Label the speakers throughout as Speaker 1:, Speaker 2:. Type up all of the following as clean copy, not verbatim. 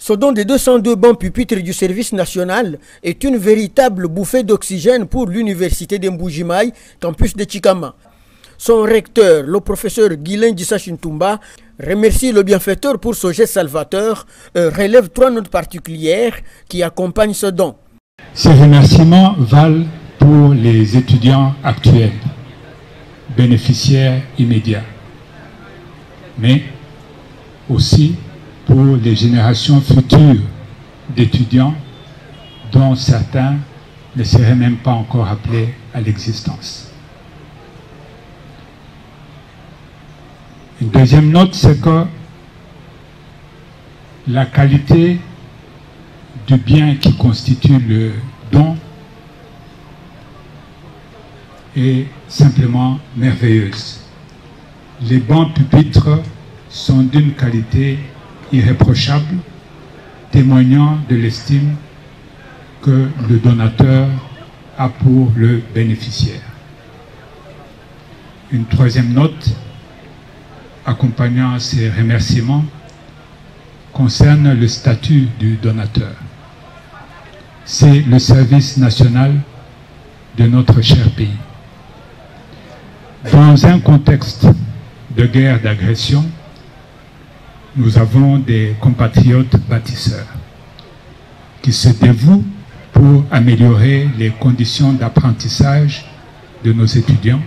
Speaker 1: Ce don de 202 bancs pupitres du service national est une véritable bouffée d'oxygène pour l'université de Mbuji-Mayi, campus de Tchikama. Son recteur, le professeur Guilain Dissa-Chintumba, remercie le bienfaiteur pour ce geste salvateur et relève 3 notes particulières qui accompagnent ce don.
Speaker 2: Ces remerciements valent pour les étudiants actuels, bénéficiaires immédiats, mais aussi pour les générations futures d'étudiants dont certains ne seraient même pas encore appelés à l'existence. Une deuxième note, c'est que la qualité du bien qui constitue le don est simplement merveilleuse. Les bancs pupitres sont d'une qualité irréprochable, témoignant de l'estime que le donateur a pour le bénéficiaire. Une troisième note accompagnant ces remerciements concerne le statut du donateur. C'est le service national de notre cher pays. Dans un contexte de guerre d'agression, nous avons des compatriotes bâtisseurs qui se dévouent pour améliorer les conditions d'apprentissage de nos étudiants,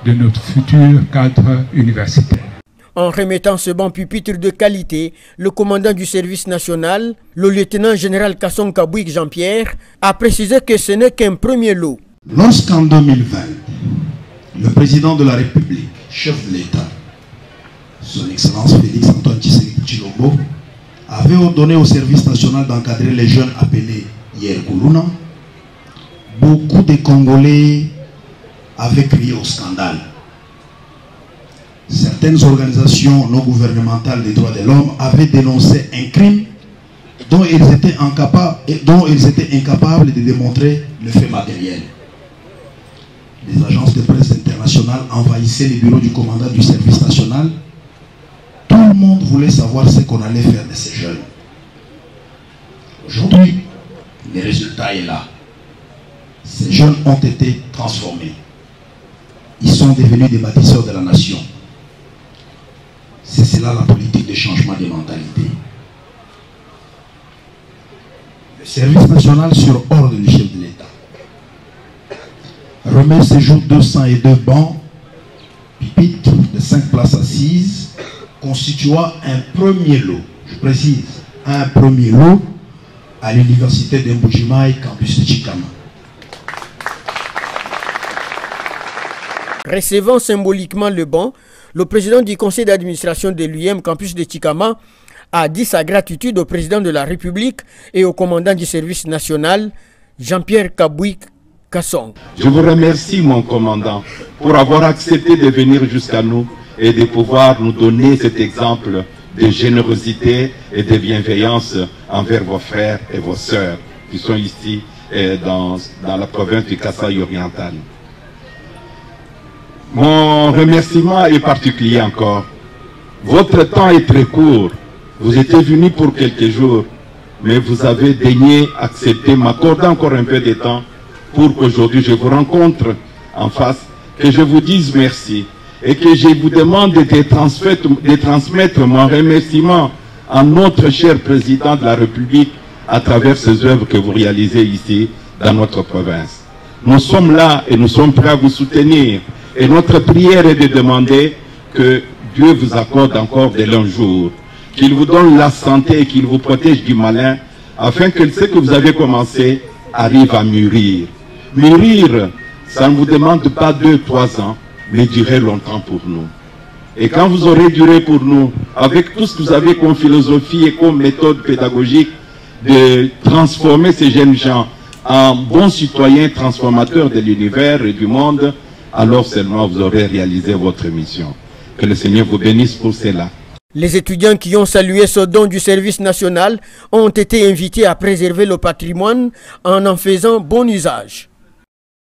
Speaker 2: de notre futur cadre universitaire.
Speaker 1: En remettant ce banc pupitre de qualité, le commandant du service national, le lieutenant-général Kasson Kabouik Jean-Pierre, a précisé que ce n'est qu'un premier lot.
Speaker 3: Lorsqu'en 2020, le président de la République, chef de l'État, son Excellence Félix Antoine Tshisekedi Tshilombo, avait ordonné au service national d'encadrer les jeunes appelés Yer Kuluna, beaucoup de Congolais avaient crié au scandale. Certaines organisations non gouvernementales des droits de l'homme avaient dénoncé un crime dont ils étaient incapables de démontrer le fait matériel. Les agences de presse internationales envahissaient les bureaux du commandant du service national. Tout le monde voulait savoir ce qu'on allait faire de ces jeunes. Aujourd'hui, le résultat est là. Ces jeunes ont été transformés. Ils sont devenus des bâtisseurs de la nation. C'est cela la politique de changement des mentalités. Le service national, sur ordre du chef de l'État, remet ce jour 202 bancs pupitres de 5 places assises, constituant un premier lot, je précise, un premier lot à l'université de Mbuji-Mayi, campus de Tchikama.
Speaker 1: Recevant symboliquement le banc, le président du conseil d'administration de l'UM campus de Tchikama a dit sa gratitude au président de la République et au commandant du service national, Jean-Pierre Kabouik Kasson.
Speaker 4: Je vous remercie, mon commandant, pour avoir accepté de venir jusqu'à nous et de pouvoir nous donner cet exemple de générosité et de bienveillance envers vos frères et vos sœurs qui sont ici dans la province du Kasaï oriental. Mon remerciement est particulier encore. Votre temps est très court. Vous étiez venu pour quelques jours, mais vous avez daigné accepter, m'accorder encore un peu de temps pour qu'aujourd'hui je vous rencontre en face, que je vous dise merci et que je vous demande de transmettre mon remerciement à notre cher président de la République à travers ces œuvres que vous réalisez ici dans notre province. Nous sommes là et nous sommes prêts à vous soutenir. Et notre prière est de demander que Dieu vous accorde encore de longs jours, qu'il vous donne la santé et qu'il vous protège du malin, afin que ce que vous avez commencé arrive à mûrir. Mûrir, ça ne vous demande pas 2-3 ans, mais durer longtemps pour nous. Et quand vous aurez duré pour nous, avec tout ce que vous avez comme philosophie et comme méthode pédagogique, de transformer ces jeunes gens en bons citoyens transformateurs de l'univers et du monde, alors seulement vous aurez réalisé votre mission. Que le Seigneur vous bénisse pour cela.
Speaker 1: Les étudiants qui ont salué ce don du service national ont été invités à préserver le patrimoine en faisant bon usage.